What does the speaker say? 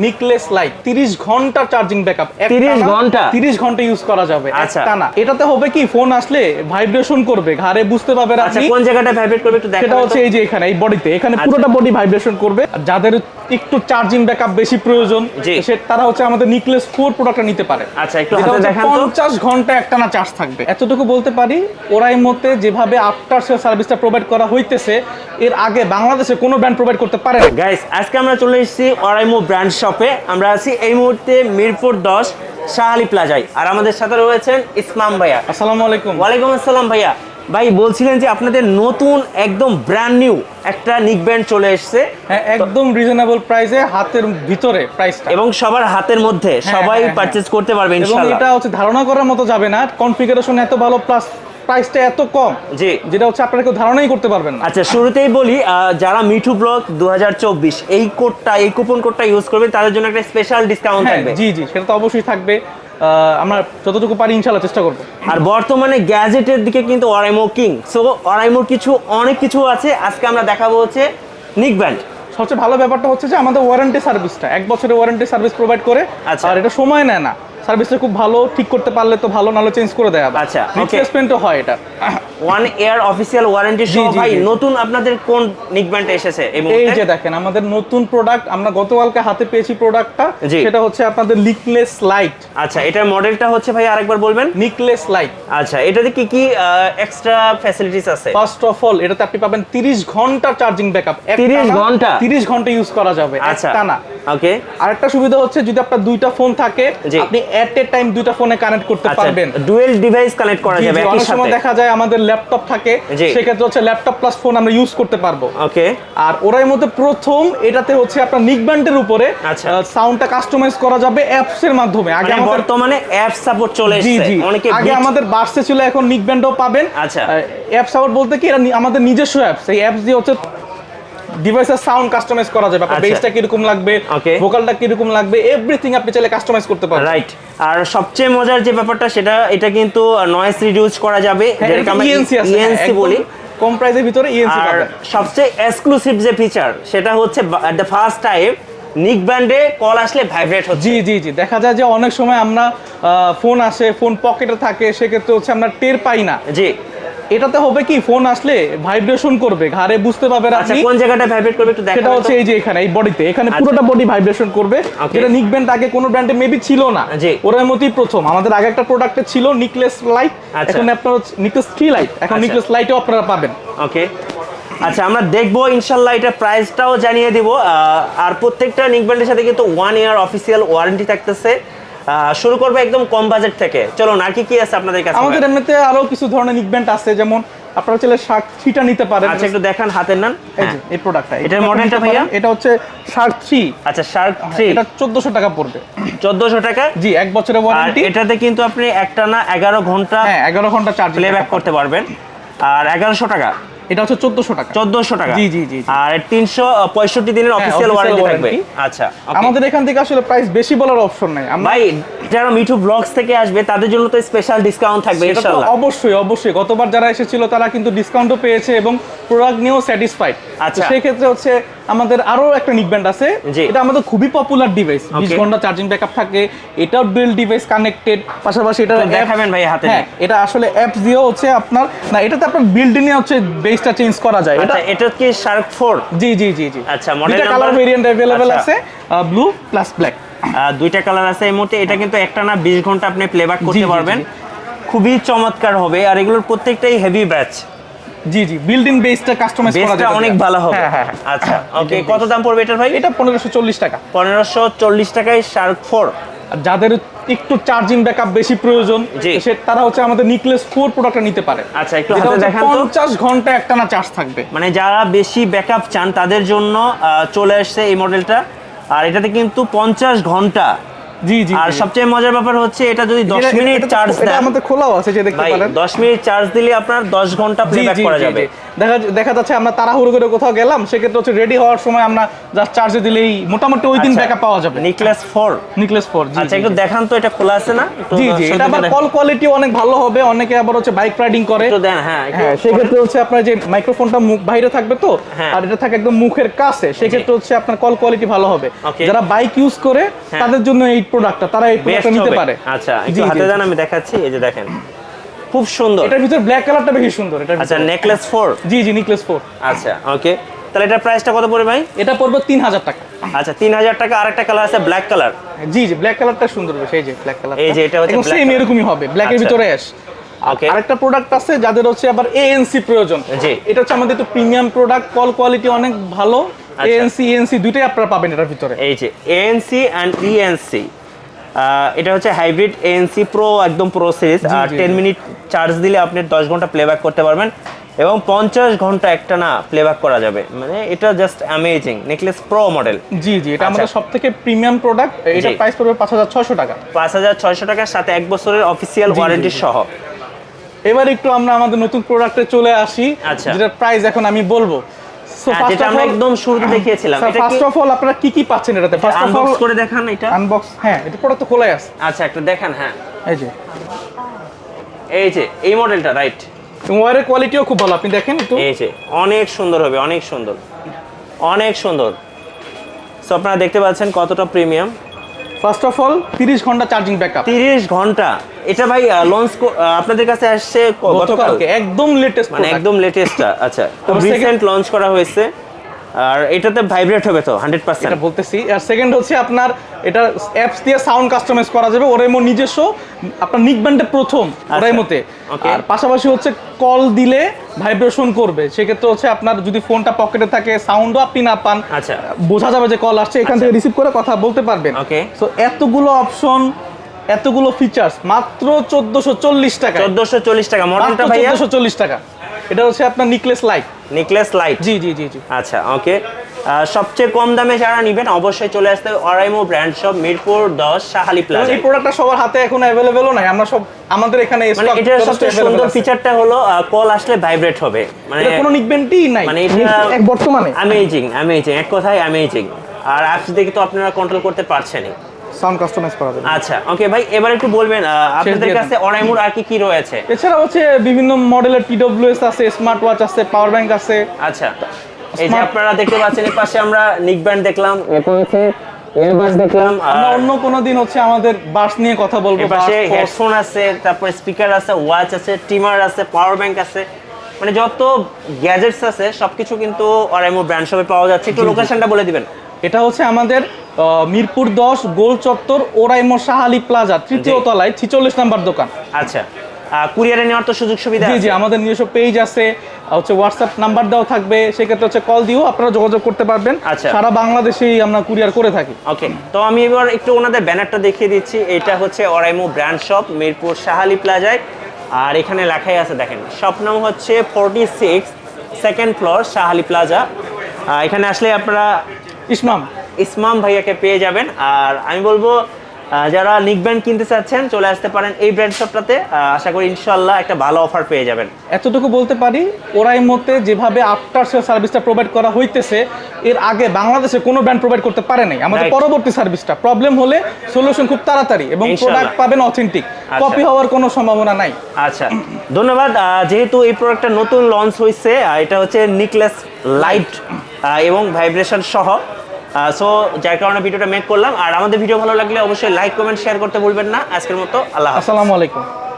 নিকলেস light 30 ঘন্টা charging backup. 30 ঘন্টা use করা যাবে একটানা। এটাতে হবে কি ফোন আসলে ভাইব্রেশন করবে, ঘাড়ে বুঝতে পারবেন আপনি। আচ্ছা কোন জায়গাটা ভাইব্রেট করবে একটু দেখান। সেটা হচ্ছে এই যে এখানে এই বডিতে, এখানে পুরোটা বডি ভাইব্রেশন করবে। যাদের একটু চার্জিং ব্যাকআপ বেশি প্রয়োজন তারা হচ্ছে আমাদের নিকলেস 4 প্রোডাক্টটা নিতে পারে। আচ্ছা একটু হাতে দেখান তো। 50 ঘন্টা একটানা চার্জ থাকবে। এতটুকু বলতে পারি ওরাইমোতে যেভাবে আফটার সেল সার্ভিসটা প্রোভাইড করা হইতেছে এর আগে বাংলাদেশে কোনো ব্র্যান্ড প্রোভাইড করতে পারে না। গাইস আজকে আমরা চলে এসেছি অরাইমো ব্র্যান্ড শপে। আমরা আছি এই মুহূর্তে মিরপুর 10 শাহ প্লাজায়। আর আমাদের সাথে রয়েছেন ইসমাম ভাইয়া। আসসালামু আলাইকুম। ওয়ালাইকুম আসসালাম ভাইয়া। ভাই বলছিলেন যে আপনাদের নতুন একদম ব্র্যান্ড নিউ একটা নিকব্যান্ড চলে এসেছে। হ্যাঁ একদম রিজনেবল প্রাইসে, হাতের ভিতরে প্রাইসটা এবং সবার হাতের মধ্যে সবাই পারচেজ করতে পারবে ইনশাআল্লাহ। এবং এটা হচ্ছে ধারণা করার মতো যাবে না, কনফিগারেশন এত ভালো প্লাস প্রাইসটা এত কম জি, যেটা হচ্ছে আপনারা কেউ ধারণাই করতে পারবেন না। আচ্ছা শুরুতেই বলি, যারা মিঠু ব্লগ 2024 এই কোডটা, এই কুপন কোডটা ইউজ করবেন তাদের জন্য একটা স্পেশাল ডিসকাউন্ট থাকবে। জি জি সেটা তো অবশ্যই থাকবে, আমরা যতটুকু পারি ইনশাআল্লাহ চেষ্টা করব। আর বর্তমানে গ্যাজেটের দিকে কিন্তু অরাইমো কিং। সো অরাইমোর অনেক কিছু আছে, আজকে আমরা দেখাবো হচ্ছে নিকব্যান্ড। সবচেয়ে ভালো ব্যাপারটা হচ্ছে যে আমাদের ওয়ারেন্টি সার্ভিসটা 1 বছরের ওয়ারেন্টি সার্ভিস প্রোভাইড করে। আর এটা সময় নেয় না, সার্ভিসটা খুব ভালো, ঠিক করতে পারলে তো ভালো, নাহলে চেঞ্জ করে দেয়। আচ্ছা রিপ্লেসমেন্টও হয় এটা। 1 ইয়ার অফিশিয়াল ওয়ারেন্টি সহ। ভাই নতুন আপনাদের কোন নিকব্যান্ড এসেছে এই যে দেখেন আমাদের নতুন প্রোডাক্ট, আমরা গতকালকে হাতে পেয়েছি প্রোডাক্টটা, সেটা হচ্ছে আপনাদের নিকলেস লাইট। আচ্ছা এটার মডেলটা হচ্ছে ভাই আরেকবার বলবেন। নিকলেস লাইট। আচ্ছা এটাতে কি কি এক্সট্রা ফ্যাসিলিটিস আছে? ফার্স্ট অফ অল এটাতে আপনি পাবেন 30 ঘন্টা চার্জিং ব্যাকআপ। 30 ঘন্টা ইউজ করা যাবে একটানা। ওকে। আরেকটা সুবিধা হচ্ছে যদি আপনার দুইটা ফোন থাকে আপনি এট এ টাইম দুইটা ফোনে কানেক্ট করতে পারবেন। ডুয়াল ডিভাইস কানেক্ট করা যাবে একই সাথে। সময় দেখা যায় আমাদের ল্যাপটপ থাকে, সেক্ষেত্রে হচ্ছে ল্যাপটপ প্লাস ফোন আমরা ইউজ করতে পারবো। ওকে। আর ওরাই মধ্যে প্রথম এটাতে হচ্ছে আপনার নিকব্যান্ডের উপরে সাউন্ডটা কাস্টমাইজ করা যাবে অ্যাপস এর মাধ্যমে। আগে বর্তমানে অ্যাপ সাপোর্ট চলে এসেছে। অনেকে আগে আমাদের বাসে ছিল, এখন নিকব্যান্ডও পাবেন। আচ্ছা অ্যাপ সাপোর্ট বলতে কি এটা আমাদের নিজস্ব অ্যাপস, এই অ্যাপস দিয়ে হচ্ছে ডিভাইসের সাউন্ড কাস্টমাইজ করা যাবে। আপনার বেসটা কি রকম লাগবে, ভোকালটা কি রকম লাগবে, এভরিথিং আপনি চাইলে কাস্টমাইজ করতে পারবেন। রাইট। আর সবচেয়ে মজার যে ব্যাপারটা সেটা এটা কিন্তু নয়েজ রিডিউস করা যাবে, যেটা আমরা ইএনসি বলি। কম প্রাইসের ভিতরে ইএনসি পাবেন। সবচেয়ে এক্সক্লুসিভ যে ফিচার সেটা হচ্ছে দ্য ফার্স্ট টাইম নিকব্যান্ডে কল আসলে ভাইব্রেট হচ্ছে। জি জি জি দেখা যায় যে অনেক সময় আমরা ফোন আসে, ফোন পকেটে থাকে, সেক্ষেত্রে হচ্ছে আমরা টের পাই না। জি এটাতে হবে কি ফোন আসলে ভাইব্রেশন করবে, ঘাড়ে বুঝতে পারবেন আপনি। আচ্ছা কোন জায়গাটা ভাইব্রেট করবে একটু দেখান। সেটা হচ্ছে এই যে এখানে এই বডিতে, এখানে পুরোটা বডি ভাইব্রেশন করবে। যেটা নিকব্যান্ড আগে কোনো ব্র্যান্ডে মেবি ছিল না, ওরার মতই প্রথম। আমাদের আগে একটা প্রোডাক্টে ছিল নিকলেস লাইট, এখন আপনার নিকলেস 3 লাইট, এখন নিকলেস লাইটও আপনারা পাবেন। ওকে। আচ্ছা আমরা দেখবো ইনশাআল্লাহ, এটা প্রাইসটাও জানিয়ে দিব। আর প্রত্যেকটা নিকব্যান্ডের সাথে কিন্তু 1 ইয়ার অফিসিয়াল ওয়ারেন্টি থাকতেছে। শুরু করবো একদম কম বাজেট থেকে। চলো আর কি কি আছে আপনাদের কাছে? আমাদের এমনিতে আরো কিছু ধরনের নিকব্যান্ড আছে, যেমন আপনারা চাইলে SHAH 3টা নিতে পারেন। আচ্ছা একটু দেখান হাতের নান। এই যে এই প্রোডাক্টটা, এটার মডেলটা ভাইয়া? এটা হচ্ছে SHAH 3। আচ্ছা SHAH 3 এটা 1400 টাকা পড়বে। 1400 টাকা? জি 1 বছরের ওয়ারেন্টি। এটাতে কিন্তু আপনি একটানা 11 ঘন্টা 11 ঘন্টা চার্জ প্লেব্যাক করতে পারবেন। আর 1100 টাকা? এটা হচ্ছে 1400 টাকা। 1400 টাকা? জি জি জি। আর 365 দিনের অফিশিয়াল ওয়ারেন্টি থাকবে। আচ্ছা আমাদের এখান থেকে আসলে প্রাইস বেশি বলার অপশন নাই। ভাই যারা মিঠু ব্লগস থেকে আসবে তাদের জন্য তো স্পেশাল ডিসকাউন্ট থাকবে ইনশাআল্লাহ। অবশ্যই অবশ্যই, গতবার যারা এসেছিল তারা কিন্তু ডিসকাউন্টও পেয়েছে এবং প্রোডাক্ট নিয়েও স্যাটিসফাইড। আচ্ছা সেই ক্ষেত্রে হচ্ছে আমাদের আরো একটা নিকব্যান্ড আছে, এটা আমাদের খুবই পপুলার ডিভাইস। 20 ঘন্টা চার্জিং ব্যাকআপ থাকে, এটাও ডুয়াল ডিভাইস কানেক্টেড, পাশাপাশি এটা দেখাবেন ভাই হাতে। হ্যাঁ এটা আসলে অ্যাপস দিয়েও হচ্ছে আপনার, না এটাতে আপনার বিল্ডিং এ হচ্ছে বেসটা চেঞ্জ করা যায়। এটা কি SHAH 4? জি জি জি জি। আচ্ছা model number? Colour variant available আছে, ব্লু প্লাস ব্ল্যাক। দুইটা কালার আছে এই মুহূর্তে। এটা কিন্তু একটানা 20 ঘন্টা আপনি প্লেব্যাক করতে পারবেন। খুবই চমৎকার হবে। আর এগুলোর প্রত্যেকটাই heavy batch. G G build in বেসটা কাস্টমাইজ করা যাবে, অনেক ভালো হবে। হ্যাঁ আচ্ছা ওকে। কত দাম পড়বে এটার ভাই? এটা 1540 টাকা। 1540 টাকায় SHAH 4। আর যাদের একটু চার্জিং ব্যাকআপ বেশি প্রয়োজন তারা হচ্ছে আমাদের নিকলেস 4 প্রোডাক্টটা নিতে পারে। আচ্ছা একটু হাতে দেখান তো। 50 ঘন্টা একটানা চার্জ থাকবে, মানে যারা বেশি ব্যাকআপ চান তাদের জন্য চলে আসছে এই মডেলটা। আর এটাতে কিন্তু 50 ঘন্টা। জি জি। আর সবচেয়ে মজার ব্যাপার হচ্ছে এটা যদি 10 মিনিট চার্জ দেন, এটা আমাদের খোলাও আছে যে দেখতে পারেন। 10 মিনিট চার্জ দিলে আপনার 10 ঘন্টা প্লেব্যাক করা যাবে। দেখা যাচ্ছে আমরা তাড়াহুড়ো করে কোথাও গেলাম, সেক্ষেত্রে হচ্ছে রেডি হওয়ার সময় আমরা জাস্ট চার্জে দিলেই মোটামুটি ওই দিন ব্যাকআপ পাওয়া যাবে। নিকলেস 4 আচ্ছা, একটু দেখান তো, এটা খোলা আছে না? জি জি, এটা আবার কল কোয়ালিটি অনেক ভালো হবে। অনেকে আবার হচ্ছে বাইক রাইডিং করে, একটু দেন। হ্যাঁ, সেই ক্ষেত্রে হচ্ছে আপনার যে মাইক্রোফোনটা মুখ বাইরে থাকবে তো, আর এটা থাকে একদম মুখের কাছে, সেই ক্ষেত্রে হচ্ছে আপনার কল কোয়ালিটি ভালো হবে। যারা বাইক ইউজ করে তাদের জন্য এই প্রোডাক্টটা, তারা এই প্রোডাক্টটা নিতে পারে। আচ্ছা, একটু হাতে দেন, আমি দেখাচ্ছি। এই যে দেখেন, খুব সুন্দর। এটার ভিতর ব্ল্যাক কালারটা বেশি সুন্দর। এটা আচ্ছা, নেকলেস 4। জি জি, নেকলেস 4। আচ্ছা, ওকে। তাহলে এটার প্রাইসটা কত পড়বে ভাই? এটা পড়বে 3000 টাকা। আচ্ছা, 3000 টাকা। আরেকটা কালার আছে ব্ল্যাক কালার। জি জি, ব্ল্যাক কালারটা সুন্দর হবে। সেই যে ব্ল্যাক কালার, এই যে এটা হচ্ছে ব্ল্যাক, সেম এরকমই হবে, ব্ল্যাকের ভিতরে অ্যাশ। ওকে। আরেকটা প্রোডাক্ট আছে যাদের হচ্ছে আবার এএনসি প্রয়োজন। জি, এটা হচ্ছে আমাদের একটু প্রিমিয়াম প্রোডাক্ট, কল কোয়ালিটি অনেক ভালো। এএনসি দুটোই আপনারা পাবেন এটার ভিতরে। এই যে এএনসি এন্ড ইএনসি, এটা হচ্ছে হাইব্রিড এএনসি প্রো, একদম প্রো সিরিজ। আর 10 মিনিট চার্জ দিলে আপনি 10 ঘন্টা প্লেব্যাক করতে পারবেন এবং 50 ঘন্টা একটানা প্লেব্যাক করা যাবে। মানে এটা just amazing. Necklace pro model. জি জি, এটা আমাদের সবথেকে প্রিমিয়াম প্রোডাক্ট। এটা প্রাইস পড়বে 5600 টাকা। 5600 টাকার সাথে 1 বছরের অফিসিয়াল ওয়ারেন্টি সহ। এবার একটু আমরা আমাদের নতুন প্রোডাক্টে চলে আসি, যেটার প্রাইস এখন আমি বলবো। যেটা আমরা একদম শুরুতে দেখিয়েছিলাম। এটা ফার্স্ট অফ অল আপনারা কি কি পাচ্ছেন এটাতে? ফার্স্ট অফ অল করে দেখান এটা। আনবক্স, হ্যাঁ, এটা প্রোডাক্ট তো খোলাই আছে। আচ্ছা, একটা দেখান। হ্যাঁ, এই যে এই মডেলটা, রাইট। ওয়্যারের কোয়ালিটিও খুব ভালো, আপনি দেখেন একটু। এই যে অনেক সুন্দর হবে, অনেক সুন্দর, অনেক সুন্দর। সো আপনারা দেখতে পাচ্ছেন কতটা প্রিমিয়াম। ফার্স্ট অফ অল 30 ঘন্টা চার্জিং ব্যাকআপ। 30 ঘন্টা। এটা ভাই লঞ্চ আপনাদের কাছে আসছে গতকালকে, একদম লেটেস্ট, মানে একদম লেটেস্টটা। আচ্ছা, তো রিসেন্ট লঞ্চ করা হয়েছে। আর এটাতে ভাইব্রেট হবে তো 100%, এটা বলতেছি। আর সেকেন্ড হচ্ছে আপনার এটা অ্যাপস দিয়ে সাউন্ড কাস্টমাইজ করা যাবে। ওরাইমো নিজস্ব, আপনার নিকব্যান্ডে প্রথম ওরাইমোতে। আর পাশাপাশি হচ্ছে কল দিলে ভাইব্রেশন করবে। সেক্ষেত্রে হচ্ছে আপনার যদি ফোনটা পকেটে থাকে, সাউন্ডও আপনি না পান, আচ্ছা, বোঝা যাবে যে কল আসছে, এখান থেকে রিসিভ করে কথা বলতে পারবেন। ওকে। সো এতগুলো অপশন, এতগুলো ফিচার্স মাত্র 1440 টাকা। 1440 টাকা মডেলটা ভাইয়া? 1440 টাকা। এটা হচ্ছে আপনার নেকলেস লাইট। নেকলেস লাইট, জি জি জি জি। আচ্ছা, ওকে। সবচেয়ে কম দামে যারা নেবেন অবশ্যই চলে আসতে হবে Oraimo brand shop, Mirpur 10, Shahali plaza. এই প্রোডাক্টটা সবার হাতে এখন अवेलेबल নাই, আমরা সব আমাদের এখানে মানে এটার সবচেয়ে সুন্দর ফিচারটা হলো কল আসলে ভাইব্রেট হবে। মানে এটা কোনো নিকবেন্টই নাই, মানে এটা এক বর্তমানে অ্যামেজিং, অ্যামেজিং, এক কথায় অ্যামেজিং। আর অ্যাপস দেখে তো আপনারা কন্ট্রোল করতে পারছেনই, সাউন্ড কাস্টমাইজ করা যাবে। আচ্ছা, ওকে ভাই, এবার একটু বলবেন আপনাদের কাছে অরাইমোর আর কি কি রয়েছে? এছাড়া হচ্ছে বিভিন্ন মডেলের টিডব্লিউএস আছে, স্মার্ট ওয়াচ আছে, পাওয়ার ব্যাংক আছে। আচ্ছা, এই যে আপনারা দেখতে পাচ্ছেন এর পাশে আমরা নেকব্যান্ড দেখলাম, এরপর হচ্ছে ইয়ারবাডস দেখলাম। আমরা অন্য কোনো দিন হচ্ছে আমাদের বাস নিয়ে কথা বলবো। এর পাশে হেডফোন আছে, তারপর স্পিকার আছে, ওয়াচ আছে, ট্রিমার আছে, পাওয়ার ব্যাংক আছে। মানে যত গ্যাজেটস আছে সবকিছু কিন্তু অরাইমো ব্র্যান্ড শপে পাওয়া যাচ্ছে। একটু লোকেশনটা বলে দিবেন। এটা হচ্ছে আমাদের মিরপুর 10 গোল চত্বর, ওরাইমো শাহালি প্লাজা, তৃতীয় তলায় 46 নাম্বার দোকান। আচ্ছা, কুরিয়ারে নেওয়ার তো সুযোগ সুবিধা আছে? জি জি, আমাদের নিজস্ব পেজ আছে, হচ্ছে হোয়াটসঅ্যাপ নাম্বার দেওয়া থাকবে, সেক্ষেত্রে হচ্ছে কল দিয়েও আপনারা যোগাযোগ করতে পারবেন। আচ্ছা, সারা বাংলাদেশেই আমরা কুরিয়ার করে থাকি। ওকে, তো আমি এবার একটু ওনাদের ব্যানারটা দেখিয়ে দিচ্ছি। এটা হচ্ছে অরাইমো ব্র্যান্ড শপ, মিরপুর শাহালি প্লাজায়। আর এখানে লেখাই আছে, দেখেন, শপ নাম হচ্ছে 46, সেকেন্ড ফ্লোর, শাহালি প্লাজা। এখানে আসলে আপনারা ইসমাম ভাইয়াকে পেয়ে যাবেন। আর আমি বলবো যারা নিকব্যান্ড কিনতে চাচ্ছেন চলে আসতে পারেন এই ব্র্যান্ড শপটাতে। আশা করি ইনশাআল্লাহ একটা ভালো অফার পেয়ে যাবেন। এতটুকু বলতে পারি, ওরাইমোতে যেভাবে আফটার সেল সার্ভিসটা প্রোভাইড করা হইতেছে, এর আগে বাংলাদেশে কোনো ব্র্যান্ড প্রোভাইড করতে পারে নাই। আমাদের পরবর্তী সার্ভিসটা প্রবলেম হলে সলিউশন খুব তাড়াতাড়ি এবং প্রোডাক্ট পাবেন অথেন্টিক, কপি হওয়ার কোনো সম্ভাবনা নাই। আচ্ছা, ধন্যবাদ। যেহেতু এই প্রোডাক্টটা নতুন লঞ্চ হয়েছে, এটা হচ্ছে নেকলেস লাইট এবং ভাইব্রেশন সহ, সো যার কারণে ভিডিওটা মেক করলাম। আর আমাদের ভিডিও ভালো লাগলে অবশ্যই লাইক, কমেন্ট, শেয়ার করতে ভুলবেন না। আজকের মতো আল্লাহ হাফেজ। আসসালামু আলাইকুম।